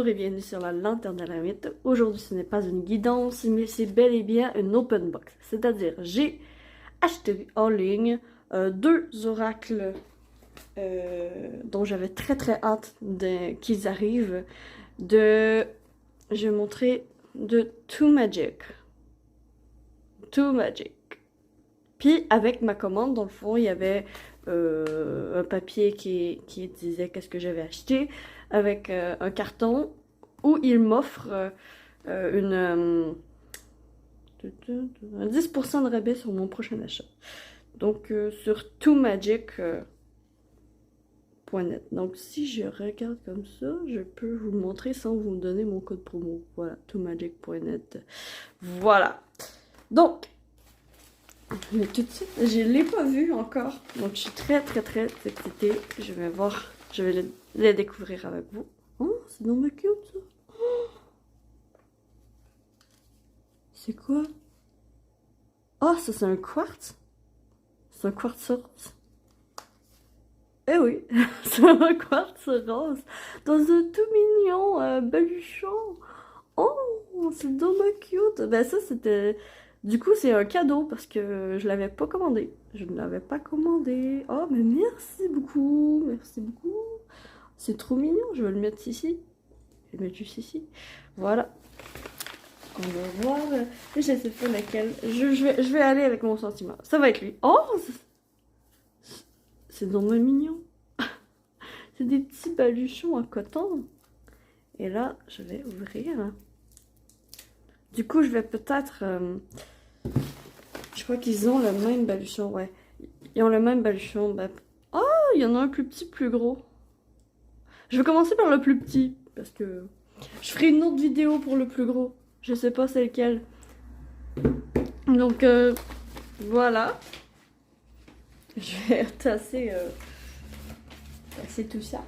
Bonjour et bienvenue sur la Lanterne de l'Ermite. Aujourd'hui, ce n'est pas une guidance, mais c'est bel et bien une open box. C'est-à-dire, j'ai acheté en ligne deux oracles dont j'avais très hâte qu'ils arrivent. Je vais montrer de Too Magic. Too Magic. Puis, avec ma commande, dans le fond, il y avait un papier qui disait qu'est-ce que j'avais acheté, avec un carton où il m'offre un 10% de rabais sur mon prochain achat. Donc, sur toomagic.net. Donc, si je regarde comme ça, je peux vous le montrer sans vous donner mon code promo. Voilà, toomagic.net. Voilà. Donc, mais tout de suite, je ne l'ai pas vu encore. Donc, je suis très excitée. Je vais voir, je vais les découvrir avec vous. Oh, c'est donc cute, ça. Oh. C'est quoi? Oh, ça, c'est un quartz? C'est un quartz rose? Eh oui, c'est un quartz rose. Dans un tout mignon baluchon. Oh, c'est donc cute. Ben, ça, c'était... Du coup, c'est un cadeau parce que je l'avais pas commandé. Je ne l'avais pas commandé. Oh, mais merci beaucoup. Merci beaucoup. C'est trop mignon. Je vais le mettre ici. Je vais le mettre juste ici. Voilà. On va voir. Je sais pas laquelle. Je vais aller avec mon sentiment. Ça va être lui. Oh! C'est vraiment mignon. C'est des petits baluchons en coton. Et là, je vais ouvrir. Du coup, je vais peut-être... je crois qu'ils ont le même baluchon, ouais. Ils ont le même baluchon. Ben... Oh, il y en a un plus petit, plus gros. Je vais commencer par le plus petit, parce que je ferai une autre vidéo pour le plus gros. Je sais pas c'est lequel. Donc, voilà. Je vais tasser tout ça.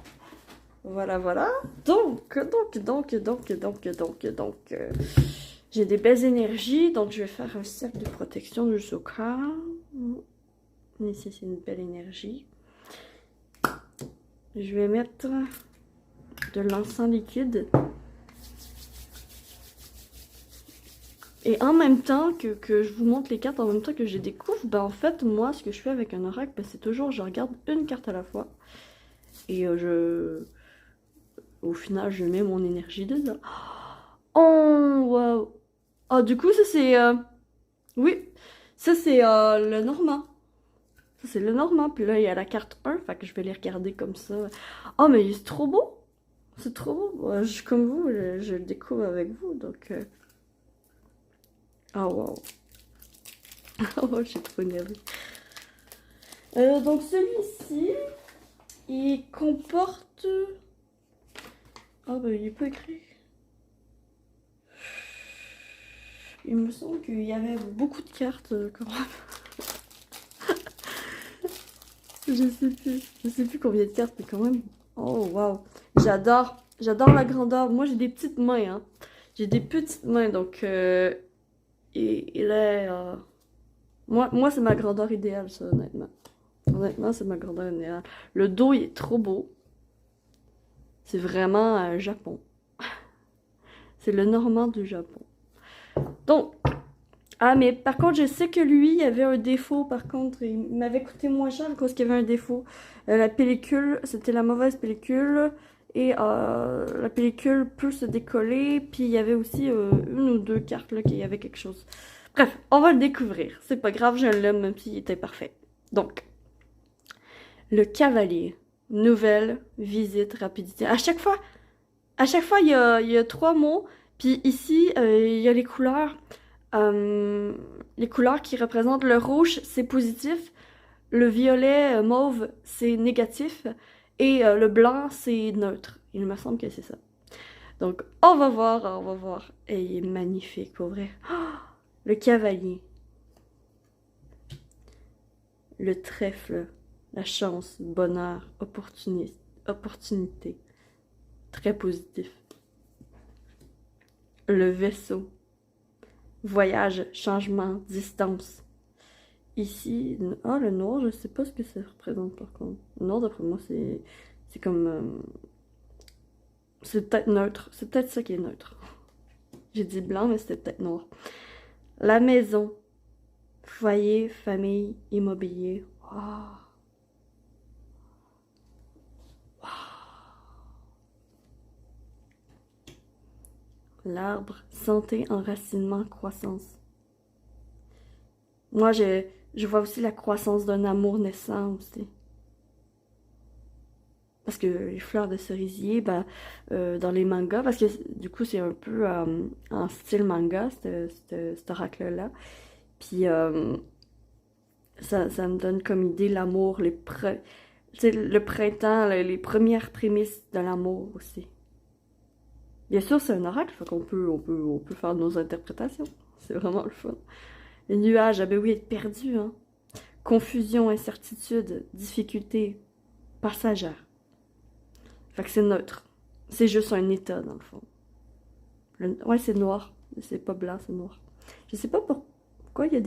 Voilà. Donc, j'ai des belles énergies, donc je vais faire un cercle de protection jusqu'au corps. Ici, c'est une belle énergie. Je vais mettre de l'encens liquide. Et en même temps que je vous montre les cartes, en même temps que je les découvre, ben en fait, moi, ce que je fais avec un oracle, ben, c'est toujours, je regarde une carte à la fois. Et au final, je mets mon énergie dedans. Oh, waouh! Oh, du coup, ça c'est... oui, ça c'est le normand. Ça c'est le normand. Puis là, il y a la carte 1, fait que je vais les regarder comme ça. Oh, mais c'est trop beau! C'est trop beau. Je suis comme vous, je le découvre avec vous, donc... Oh, wow! Oh, j'ai trop énervé. Donc celui-ci, il comporte... Ah bah il est pas écrit. Il me semble qu'il y avait beaucoup de cartes quand même. Je sais plus combien de cartes, mais quand même. Oh waouh, j'adore la grandeur. Moi j'ai des petites mains, hein. J'ai des petites mains, donc il est... Moi c'est ma grandeur idéale, ça, honnêtement. Honnêtement, c'est ma grandeur idéale. Le dos, il est trop beau. C'est vraiment Japon. C'est le normand du Japon. Donc, ah, mais par contre, je sais que lui, il y avait un défaut. Par contre, il m'avait coûté moins cher parce qu'il y avait un défaut. La pellicule, c'était la mauvaise pellicule. Et la pellicule peut se décoller. Puis il y avait aussi une ou deux cartes là, qu'il y avait quelque chose. Bref, on va le découvrir. C'est pas grave, je l'aime même s'il était parfait. Donc, le cavalier. Nouvelle, visite, rapidité. À chaque fois, il y a 3 mots. Puis ici, il y a les couleurs. Les couleurs qui représentent le rouge, c'est positif. Le violet mauve, c'est négatif. Et le blanc, c'est neutre. Il me semble que c'est ça. Donc, on va voir. Et il est magnifique, pour vrai. Oh, le cavalier. Le trèfle. La chance, bonheur, opportunité. Très positif. Le vaisseau. Voyage, changement, distance. Ici, ah, le noir, je sais pas ce que ça représente par contre. Le noir, d'après moi, c'est comme... C'est peut-être neutre. C'est peut-être ça qui est neutre. J'ai dit blanc, mais c'était peut-être noir. La maison. Foyer, famille, immobilier. Wow. L'arbre, santé, enracinement, croissance. Moi, je vois aussi la croissance d'un amour naissant aussi. Parce que les fleurs de cerisier, ben, dans les mangas, parce que du coup, c'est un peu en style manga, cet oracle-là. Puis, ça me donne comme idée l'amour, le printemps, les premières prémices de l'amour aussi. Bien sûr, c'est un oracle, fait qu'on on peut faire nos interprétations. C'est vraiment le fun. Les nuages, ah ben oui, être perdu, hein. Confusion, incertitude, difficulté passagère. Fait que c'est neutre. C'est juste un état, dans le fond. Ouais, c'est noir. C'est pas blanc, c'est noir. Je sais pas pourquoi il y a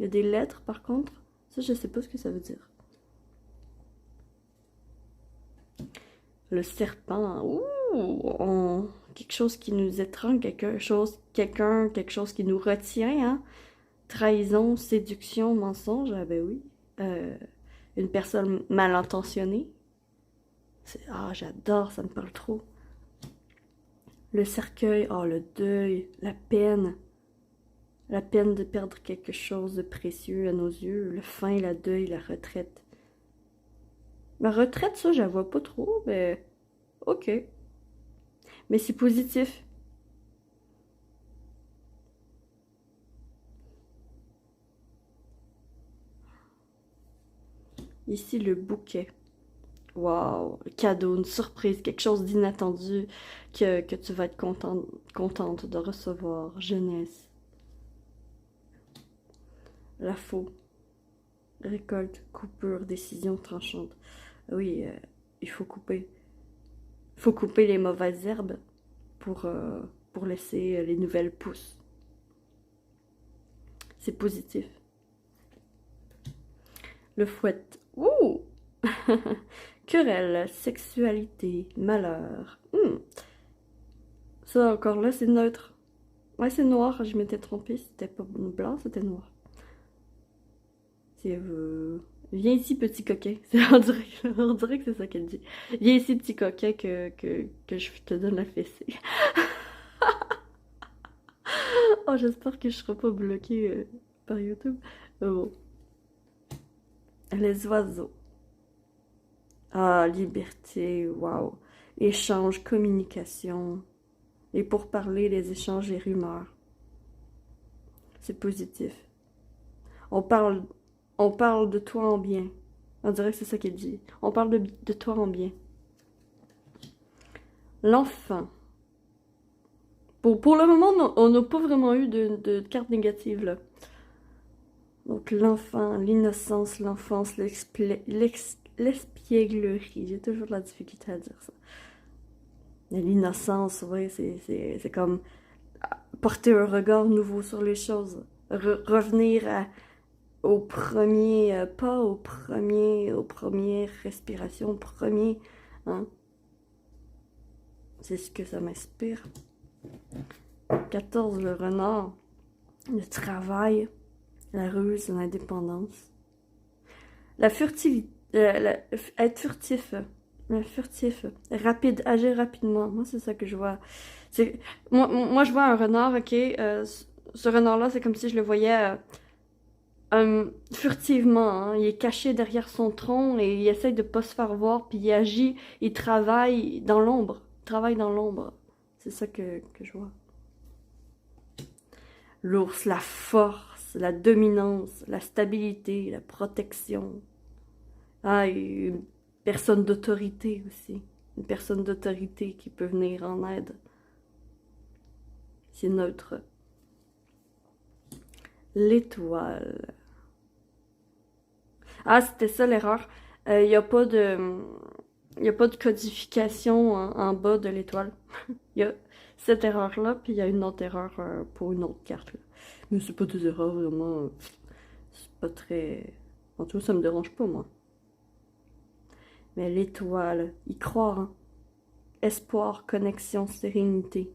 des lettres, par contre. Ça, je sais pas ce que ça veut dire. Le serpent. Ouh! Quelque chose qui nous étrangle, quelque chose qui nous retient, hein? Trahison, séduction, mensonge, ah ben oui. Une personne mal intentionnée. Ah, j'adore, ça me parle trop. Le cercueil, oh, le deuil, la peine. La peine de perdre quelque chose de précieux à nos yeux. Le fin, la deuil, la retraite. Ma retraite, ça, je la vois pas trop, mais ok. Mais c'est positif. Ici, le bouquet. Wow, cadeau, une surprise, quelque chose d'inattendu que tu vas être contente de recevoir. Jeunesse. La faux. Récolte, coupure, décision tranchante. Oui, il faut couper. Il faut couper les mauvaises herbes pour laisser les nouvelles pousses. C'est positif. Le fouet. Ouh! Querelle, sexualité, malheur. Ça, encore là, c'est neutre. Ouais, c'est noir. Je m'étais trompée. C'était pas blanc, c'était noir. C'est... Viens ici, petit coquin. On dirait que c'est ça qu'elle dit. Viens ici, petit coquin, que je te donne la fessée. Oh, j'espère que je serai pas bloquée par YouTube. Bon. Les oiseaux. Ah, liberté, waouh. Échange, communication. Et pour parler, les échanges et rumeurs. C'est positif. On parle, on parle de toi en bien. On dirait que c'est ça qu'elle dit. On parle de toi en bien. L'enfant. Pour le moment, on n'a pas vraiment eu de carte négative, là. Donc, l'enfant, l'innocence, l'enfance, l'espièglerie. J'ai toujours de la difficulté à dire ça. L'innocence, oui, c'est comme porter un regard nouveau sur les choses. Revenir au premier pas, aux premières respirations, au premier, hein. C'est ce que ça m'inspire. 14, le renard, le travail, la ruse, l'indépendance. La furtivité, être furtif, furtif, rapide, agir rapidement. Moi, c'est ça que je vois. Moi, je vois un renard, ok. Ce renard-là, c'est comme si je le voyais furtivement, hein. Il est caché derrière son tronc et il essaye de pas se faire voir, puis il agit, il travaille dans l'ombre. Il travaille dans l'ombre. C'est ça que je vois. L'ours, la force, la dominance, la stabilité, la protection. Ah, et une personne d'autorité aussi. Une personne d'autorité qui peut venir en aide. C'est neutre. L'étoile. Ah, c'était ça l'erreur. Il n'y a pas de... Il n'y a pas de codification en bas de l'étoile. Il y a cette erreur-là, puis il y a une autre erreur pour une autre carte, là. Mais c'est pas des erreurs, vraiment. C'est pas très... En tout cas, ça me dérange pas, moi. Mais l'étoile, y croire, hein. espoir, connexion, sérénité.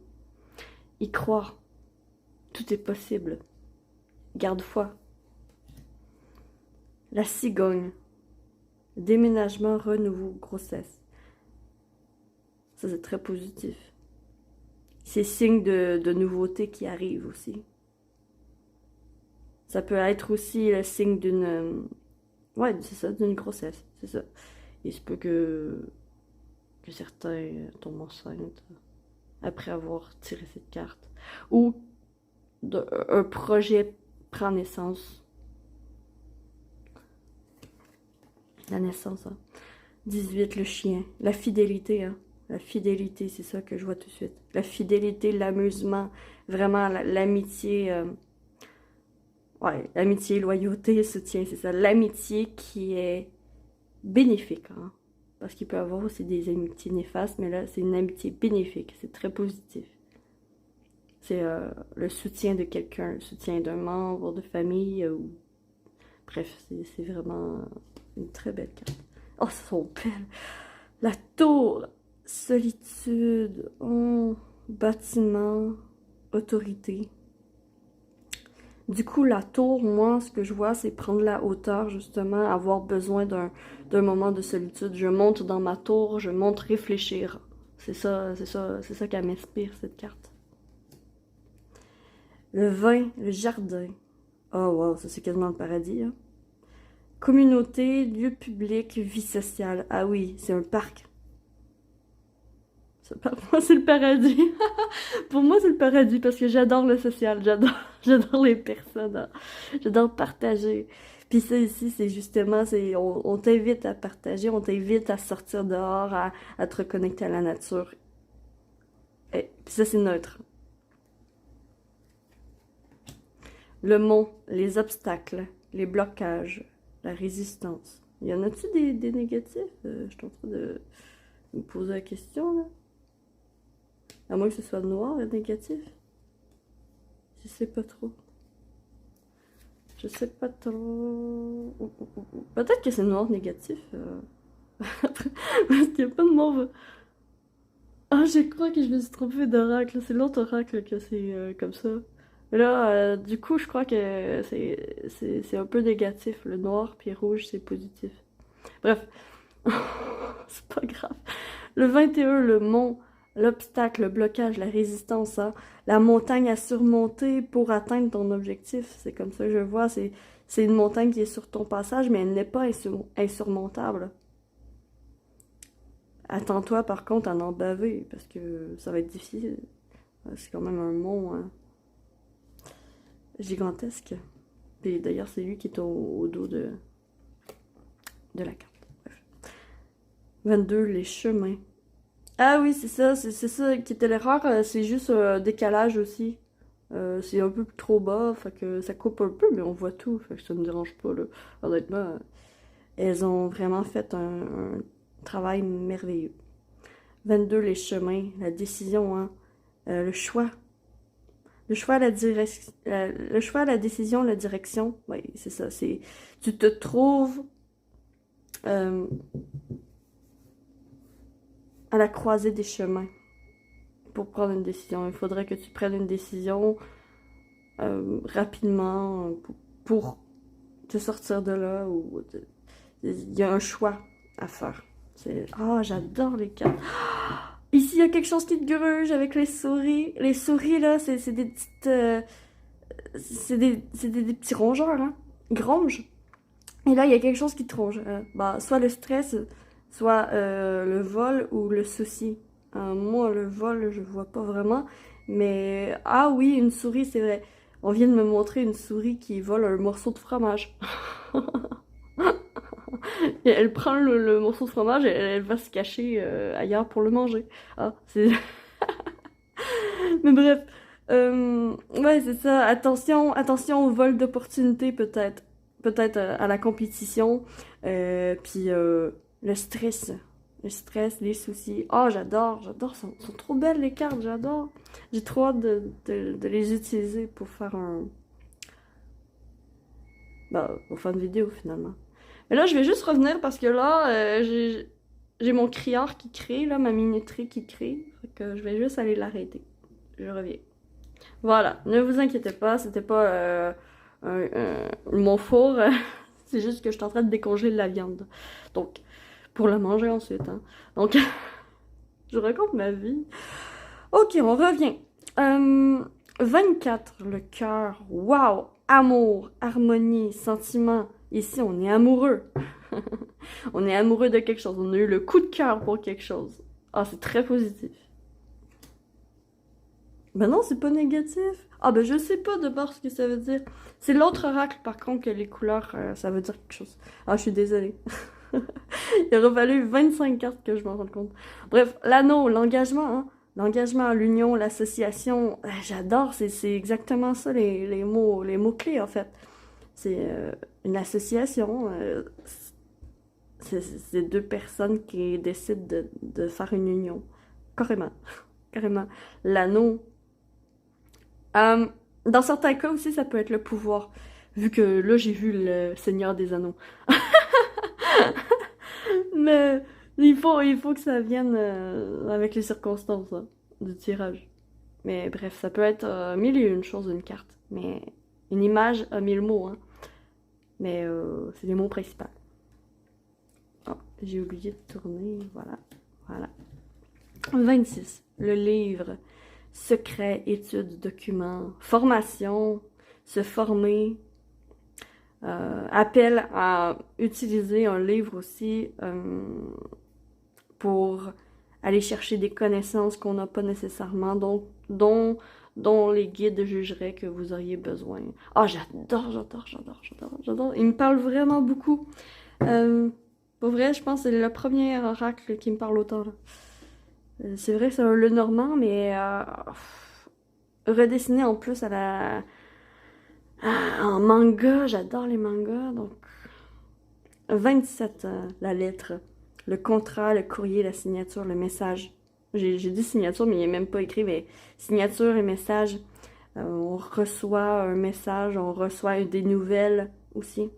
Y croire. Tout est possible. Garde foi. La cigogne. Déménagement, renouveau, grossesse. Ça, c'est très positif. C'est signe de nouveauté qui arrive aussi. Ça peut être aussi le signe d'une... ouais, c'est ça, d'une grossesse, c'est ça. Il se peut que certains tombent enceintes après avoir tiré cette carte. Ou un projet prend naissance. La naissance, hein. 18, le chien. La fidélité, hein. La fidélité, c'est ça que je vois tout de suite. La fidélité, l'amusement, vraiment l'amitié. Ouais, l'amitié, loyauté, soutien, c'est ça. L'amitié qui est bénéfique, hein. Parce qu'il peut y avoir aussi des amitiés néfastes, mais là, c'est une amitié bénéfique. C'est très positif. C'est le soutien de quelqu'un, le soutien d'un membre de famille. Bref, c'est vraiment une très belle carte. Oh, elles sont belles! La tour, solitude, bâtiment, autorité. Du coup, la tour, moi, ce que je vois, c'est prendre la hauteur, justement, avoir besoin d'un moment de solitude. Je monte dans ma tour, je monte réfléchir. C'est ça qu'elle m'inspire, cette carte. Le vin, le jardin. Oh, wow, ça c'est quasiment le paradis, hein. Communauté, lieu public, vie sociale. Ah oui, c'est un parc. Pour moi, c'est le paradis. Pour moi, c'est le paradis parce que j'adore le social, j'adore les personnes, hein. J'adore partager. Puis ça ici, c'est justement, on t'invite à partager, on t'invite à sortir dehors, à te reconnecter à la nature. Et puis ça, c'est neutre. Le mont, les obstacles, les blocages, la résistance. Y en a-tu des négatifs? Je suis en train de me poser la question, là. À moins que ce soit noir et négatif. Je sais pas trop. Je sais pas trop. Peut-être que c'est noir négatif. Parce qu'il n'y a pas de mauve. Ah, je crois que je me suis trompée d'oracle. C'est l'autre oracle que c'est comme ça. Mais là, du coup, je crois que c'est un peu négatif. Le noir puis rouge, c'est positif. Bref. C'est pas grave. Le 21, le mont, l'obstacle, le blocage, la résistance, hein. La montagne à surmonter pour atteindre ton objectif. C'est comme ça que je vois. C'est une montagne qui est sur ton passage, mais elle n'est pas insurmontable. Attends-toi par contre à en baver, parce que ça va être difficile. C'est quand même un mont, hein, gigantesque. Et d'ailleurs, c'est lui qui est au dos de la carte. Bref. 22, les chemins. Ah oui, c'est ça qui était l'erreur, c'est juste un décalage aussi. C'est un peu trop bas, fait que ça coupe un peu, mais on voit tout, fait que ça me dérange pas, là. Honnêtement, elles ont vraiment fait un travail merveilleux. 22, les chemins, la décision, hein, le choix. Le choix, le choix, la décision, la direction, oui, c'est ça, tu te trouves à la croisée des chemins pour prendre une décision. Il faudrait que tu prennes une décision rapidement pour te sortir de là. Il y a un choix à faire. Ah, j'adore les cartes. Ici, il y a quelque chose qui te gruge avec les souris. Les souris, là, c'est des petites... c'est des petits rongeurs, hein. Ils rongent. Et là, il y a quelque chose qui te ronge. Bah, soit le stress, soit le vol ou le souci. Moi, le vol, je vois pas vraiment. Mais, ah oui, une souris, c'est vrai. On vient de me montrer une souris qui vole un morceau de fromage. Et elle prend le morceau de fromage et elle va se cacher ailleurs pour le manger. Ah, c'est... Mais bref. Ouais, c'est ça. Attention au vol d'opportunité, peut-être. Peut-être à la compétition. Puis le stress. Le stress, les soucis. Oh, j'adore. Sont trop belles les cartes, j'adore. J'ai trop hâte de les utiliser pour faire pour faire une vidéo finalement. Mais là, je vais juste revenir parce que là, j'ai mon criard qui crie, là, ma minuterie qui crie. Fait que je vais juste aller l'arrêter. Je reviens. Voilà, ne vous inquiétez pas, c'était pas mon four. C'est juste que je suis en train de décongeler de la viande. Donc, pour la manger ensuite. Hein. Donc, je raconte ma vie. Ok, on revient. 24, le cœur. Waouh! Amour, harmonie, sentiment. Ici, on est amoureux. On est amoureux de quelque chose. On a eu le coup de cœur pour quelque chose. Ah, c'est très positif. Ben non, c'est pas négatif. Ah ben je sais pas de bord ce que ça veut dire. C'est l'autre oracle par contre que les couleurs, ça veut dire quelque chose. Ah, je suis désolée. Il aurait fallu 25 cartes que je m'en rende compte. Bref, l'anneau, l'engagement, hein. L'engagement, l'union, l'association, j'adore, c'est exactement ça les mots-clés en fait. C'est une association, c'est deux personnes qui décident de faire une union. Carrément, carrément. L'anneau, dans certains cas aussi, ça peut être le pouvoir, vu que là, j'ai vu le Seigneur des Anneaux. Mais il faut que ça vienne avec les circonstances hein, du tirage. Mais bref, ça peut être mille et une choses une carte. Mais une image a mille mots, hein. Mais c'est les mots principaux. Oh, j'ai oublié de tourner, voilà. Voilà. 26. Le livre. Secret, études, documents, formation, se former, appel à utiliser un livre aussi pour aller chercher des connaissances qu'on n'a pas nécessairement, dont les guides jugeraient que vous auriez besoin. Ah, j'adore. Il me parle vraiment beaucoup. Pour vrai, je pense que c'est le premier oracle qui me parle autant. Là. C'est vrai, c'est un le normand, mais redessiné en plus à la en manga. J'adore les mangas, donc 27, la lettre, le contrat, le courrier, la signature, le message. J'ai dit signature, mais il n'est même pas écrit, mais signature et message. On reçoit un message, on reçoit des nouvelles aussi.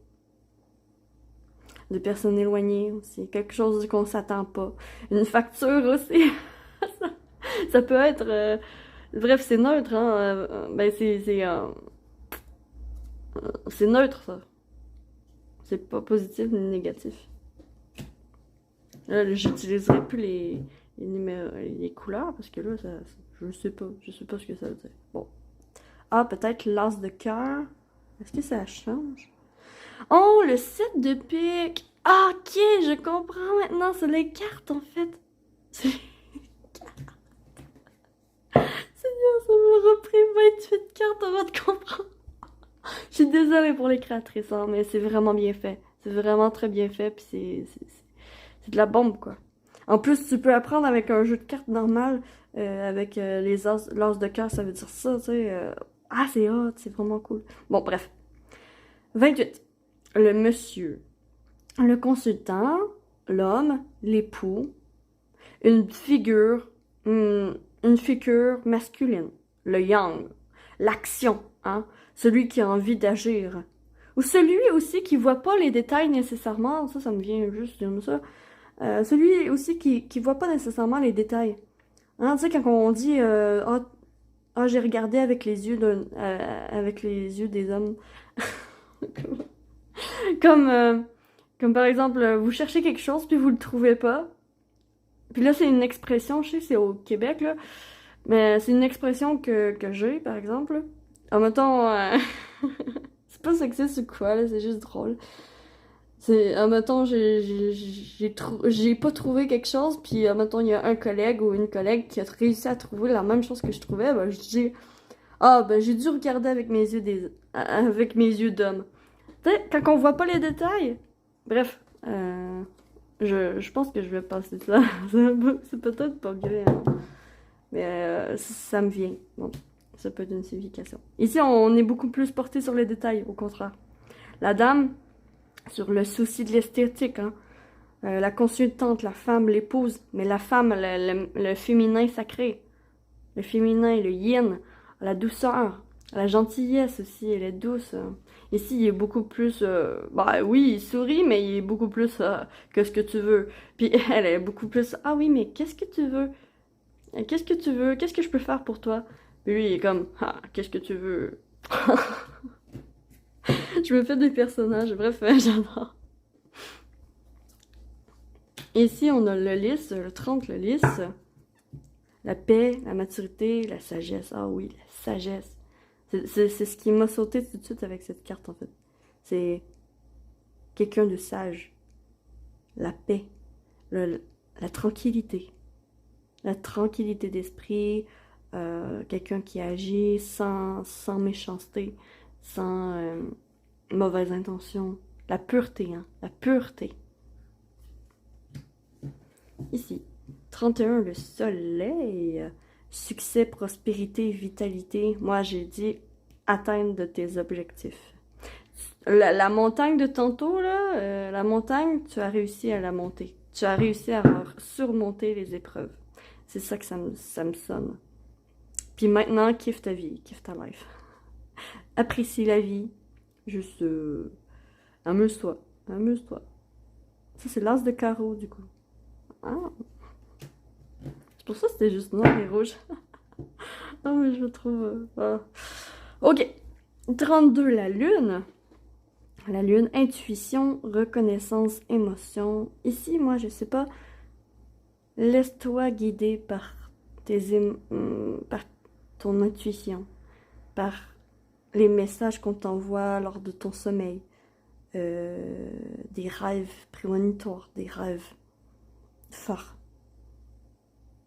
De personnes éloignées aussi. Quelque chose qu'on s'attend pas. Une facture aussi. Ça peut être... bref, c'est neutre, hein. Ben, c'est neutre, ça. C'est pas positif ni négatif. Là, j'utiliserai plus les couleurs parce que là, je sais pas ce que ça veut dire. Bon. Ah, peut-être l'as de cœur. Est-ce que ça change? Oh, le 7 de pique! Ah, ok, je comprends maintenant. C'est les cartes, en fait. C'est les cartes. Seigneur, ça m'a repris 28 cartes avant de comprendre. Je suis désolée pour les créatrices, hein, mais c'est vraiment bien fait. C'est vraiment très bien fait, puis c'est de la bombe, quoi. En plus, tu peux apprendre avec un jeu de cartes normal, avec l'as de cœur, ça veut dire ça, tu sais. Ah, c'est hot, c'est vraiment cool. Bon, bref. 28. Le monsieur, le consultant, l'homme, l'époux, une figure masculine, le yang, l'action, hein, celui qui a envie d'agir. Ou celui aussi qui voit pas les détails nécessairement, ça me vient juste de ça. Celui aussi qui voit pas nécessairement les détails. Hein, tu sais, quand on dit j'ai regardé avec les yeux des hommes. Comme par exemple, vous cherchez quelque chose puis vous le trouvez pas. Puis là, c'est une expression, je sais, c'est au Québec, là. Mais c'est une expression que j'ai, par exemple. En mettons, c'est pas sexiste ou quoi, là, c'est juste drôle. Mettons, j'ai pas trouvé quelque chose, puis mettons, il y a un collègue ou une collègue qui a réussi à trouver la même chose que je trouvais, ben, je dis, ben, j'ai dû regarder avec mes yeux d'homme. Tu sais, quand on voit pas les détails. Bref, je pense que je vais passer ça. C'est peut-être pas bien, hein. Mais ça me vient. Bon, ça peut être une signification. Ici, on est beaucoup plus porté sur les détails, au contraire. La dame, sur le souci de l'esthétique, hein. La consultante, la femme, l'épouse, mais la femme, le féminin sacré, le féminin, le yin, la douceur, La gentillesse aussi, elle est douce. Ici, il est beaucoup plus... bah oui, il sourit, mais il est beaucoup plus que ce que tu veux. Puis elle est beaucoup plus... Ah oui, mais qu'est-ce que tu veux? Qu'est-ce que tu veux? Qu'est-ce que je peux faire pour toi? Puis lui, il est comme... Ah, qu'est-ce que tu veux? Je me fais des personnages. Bref, j'adore. Ici, on a le lys, le 30, le lys. La paix, la maturité, la sagesse. Ah oui, la sagesse. C'est ce qui m'a sauté tout de suite avec cette carte, en fait. C'est quelqu'un de sage. La paix. La tranquillité. La tranquillité d'esprit. Quelqu'un qui agit sans méchanceté, sans mauvaise intention. La pureté, hein. La pureté. Ici. 31, le soleil. Succès, prospérité, vitalité. Moi, j'ai dit atteindre de tes objectifs. La montagne de tantôt, là, la montagne, tu as réussi à la monter. Tu as réussi à surmonter les épreuves. C'est ça que ça me sonne. Puis maintenant, kiffe ta vie, kiffe ta life. Apprécie la vie. Juste, amuse-toi, amuse-toi. Ça, c'est l'as de carreau, du coup. Ah. C'est pour ça que c'était juste noir et rouge. Ah, mais je trouve... Ok. 32, la lune. La lune, intuition, reconnaissance, émotion. Ici, moi, je sais pas. Laisse-toi guider par par ton intuition, par les messages qu'on t'envoie lors de ton sommeil, des rêves prémonitoires, des rêves forts.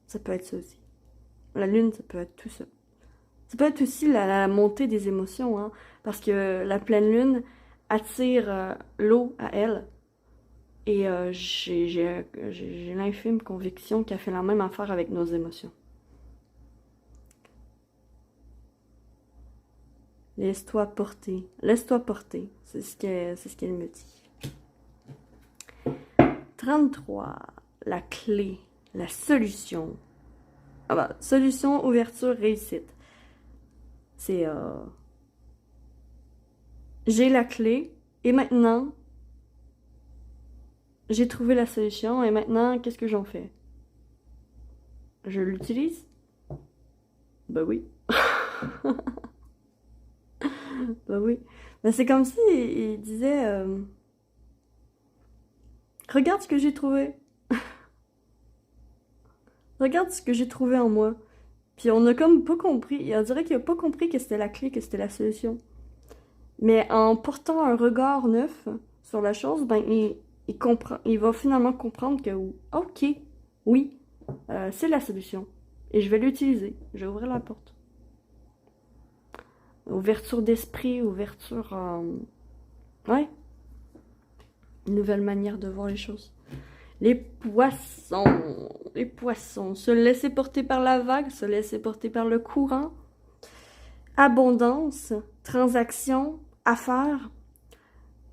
Ça peut être ça aussi. La lune, ça peut être tout ça. Ça peut être aussi la montée des émotions, hein, parce que la pleine lune attire l'eau à elle. Et j'ai l'infime conviction qu'elle fait la même affaire avec nos émotions. Laisse-toi porter. Laisse-toi porter. C'est ce qu'elle me dit. 33. La clé. La solution. Ah bah, solution, ouverture, réussite. C'est... j'ai la clé. Et maintenant... j'ai trouvé la solution. Et maintenant, qu'est-ce que j'en fais? Je l'utilise? Bah oui. Bah oui. Bah c'est comme si il disait regarde ce que j'ai trouvé. Regarde ce que j'ai trouvé en moi. Puis on a comme pas compris. On dirait qu'il a pas compris que c'était la clé, que c'était la solution. Mais en portant un regard neuf sur la chose, ben il comprend, il va finalement comprendre que ok, oui, c'est la solution. Et je vais l'utiliser. Je vais ouvrir la porte. Ouverture d'esprit, ouverture... ouais. Une nouvelle manière de voir les choses. Les poissons. Les poissons. Se laisser porter par la vague, se laisser porter par le courant. Abondance, transaction, affaires.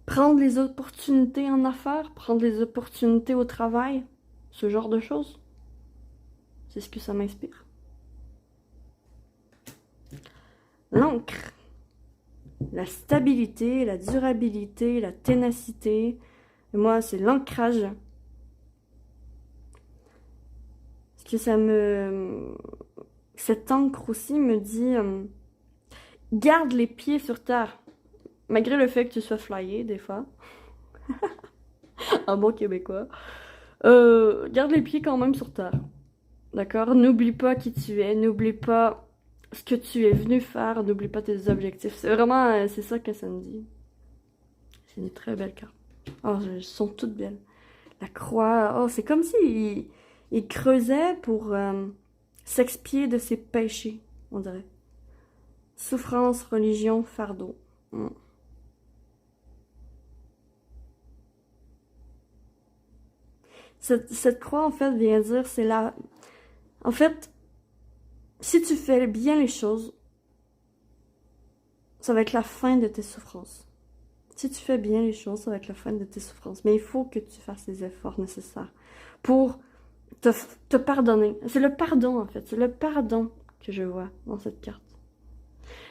Prendre les opportunités en affaires, prendre les opportunités au travail. Ce genre de choses. C'est ce que ça m'inspire. L'encre. La stabilité, la durabilité, la ténacité. Et moi, c'est l'ancrage. Parce que ça me... cette encre aussi me dit... garde les pieds sur terre. Malgré le fait que tu sois flyé, des fois. Un bon québécois. Garde les pieds quand même sur terre. D'accord? N'oublie pas qui tu es. N'oublie pas ce que tu es venu faire. N'oublie pas tes objectifs. C'est vraiment... c'est ça que ça me dit. C'est une très belle carte. Oh, elles sont toutes belles. La croix. Oh, c'est comme si il creusait pour s'expier de ses péchés, on dirait. Souffrance, religion, fardeau. Cette croix, en fait, vient dire, c'est la... En fait, si tu fais bien les choses, ça va être la fin de tes souffrances. Si tu fais bien les choses, ça va être la fin de tes souffrances. Mais il faut que tu fasses les efforts nécessaires pour te pardonner. C'est le pardon, en fait. C'est le pardon que je vois dans cette carte.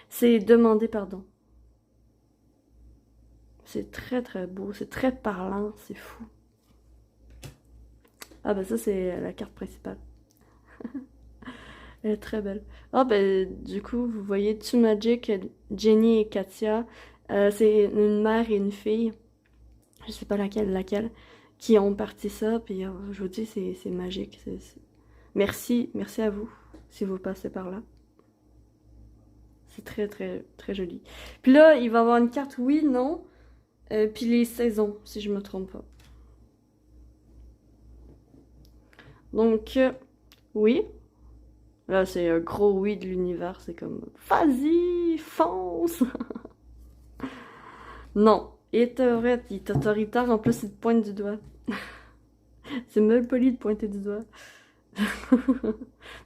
C'est demander pardon. C'est très très beau, c'est très parlant, c'est fou. Ah ben ça c'est la carte principale. Elle est très belle. Ah ben du coup vous voyez Too Magic, Jenny et Katia. C'est une mère et une fille. Je sais pas laquelle, qui ont parti ça. Puis je vous dis c'est magique. Merci à vous si vous passez par là. C'est très très très joli. Puis là il va y avoir une carte oui, non. Puis les saisons si je me trompe pas. Donc oui. Là, c'est un gros oui de l'univers. C'est comme, vas-y, fonce! Non. Il est autoritaire. En plus, il te pointe du doigt. C'est mal poli de pointer du doigt.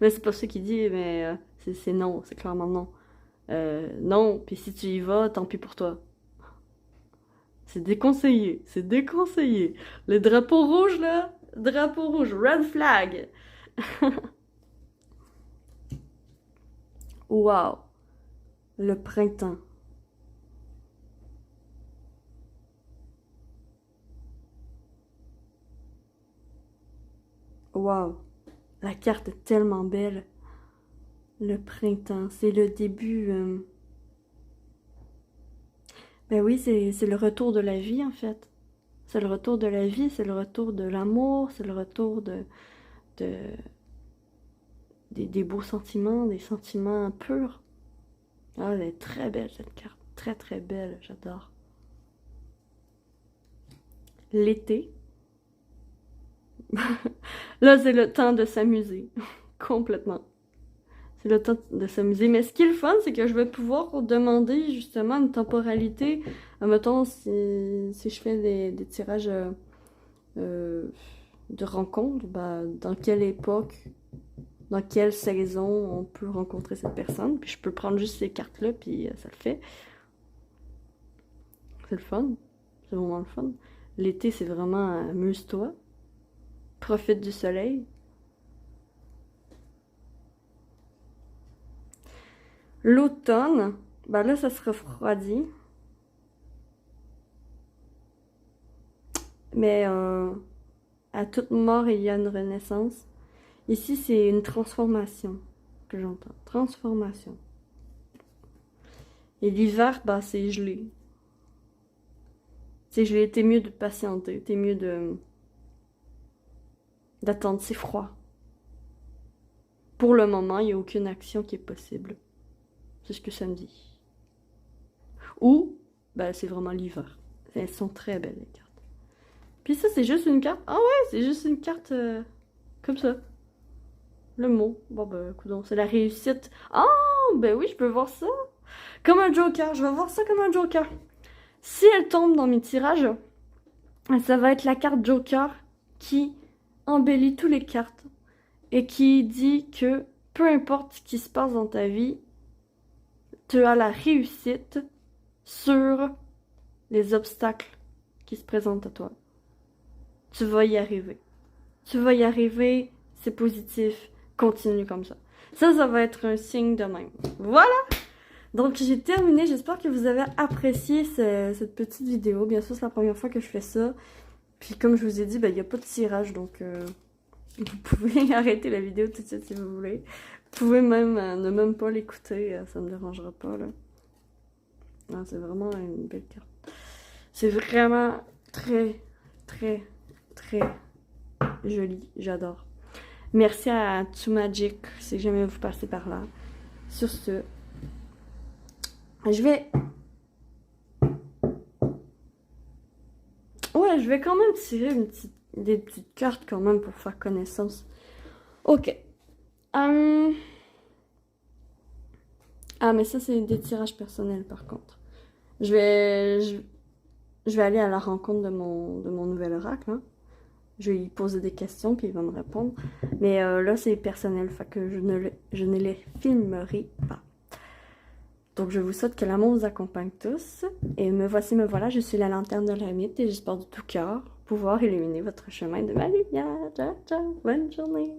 Mais c'est pas ça qu'il dit, mais c'est non. C'est clairement non. Non, puis si tu y vas, tant pis pour toi. C'est déconseillé. C'est déconseillé. Les drapeaux rouges, là. Drapeau rouge. Red flag. Wow. Le printemps. Wow. La carte est tellement belle. Le printemps, c'est le début. Ben oui, c'est le retour de la vie en fait. C'est le retour de la vie, c'est le retour de l'amour, c'est le retour de des beaux sentiments, des sentiments purs. Ah, elle est très belle cette carte, très très belle, j'adore. L'été. Là, c'est le temps de s'amuser, complètement. C'est le temps de s'amuser. Mais ce qui est le fun, c'est que je vais pouvoir demander justement une temporalité. Mettons, si je fais des tirages de rencontres, bah, dans quelle époque, dans quelle saison on peut rencontrer cette personne. Puis je peux prendre juste ces cartes-là, puis ça le fait. C'est le fun. C'est vraiment le fun. L'été, c'est vraiment amuse-toi. Profite du soleil. L'automne, ben là, ça se refroidit. Mais à toute mort, il y a une renaissance. Ici, c'est une transformation que j'entends. Transformation. Et l'hiver, bah, c'est gelé. C'est gelé. T'es mieux de patienter. T'es mieux d'attendre. C'est froid. Pour le moment, il n'y a aucune action qui est possible. C'est ce que ça me dit. Ou, ben, c'est vraiment l'hiver. Elles sont très belles, les cartes. Puis ça, c'est juste une carte. Ah ouais, c'est juste une carte comme ça. Le mot. Bon, ben, coudonc, c'est la réussite. Ah, ben oui, je peux voir ça. Comme un joker. Je vais voir ça comme un joker. Si elle tombe dans mes tirages, ça va être la carte joker qui embellit toutes les cartes et qui dit que peu importe ce qui se passe dans ta vie, tu as la réussite sur les obstacles qui se présentent à toi. Tu vas y arriver. Tu vas y arriver, c'est positif, continue comme ça. Ça va être un signe de même. Voilà! Donc j'ai terminé, j'espère que vous avez apprécié cette petite vidéo. Bien sûr, c'est la première fois que je fais ça. Puis comme je vous ai dit, ben, il n'y a pas de tirage, donc vous pouvez arrêter la vidéo tout de suite si vous voulez. Vous pouvez même ne même pas l'écouter, ça me dérangera pas là. Non, c'est vraiment une belle carte. C'est vraiment très, très, très joli. J'adore. Merci à Too Magic si jamais vous passez par là. Sur ce, je vais... Ouais, je vais quand même tirer des petites cartes quand même pour faire connaissance. Ok. Ah, mais ça, c'est des tirages personnels par contre. Je vais aller à la rencontre de mon nouvel oracle. Hein. Je vais lui poser des questions, puis il va me répondre. Mais là, c'est personnel, fait que je ne les filmerai pas. Donc, je vous souhaite que l'amour vous accompagne tous. Et me voici, me voilà, je suis la lanterne de l'ermite et j'espère de tout cœur pouvoir illuminer votre chemin de ma lumière. Ciao, ciao, bonne journée.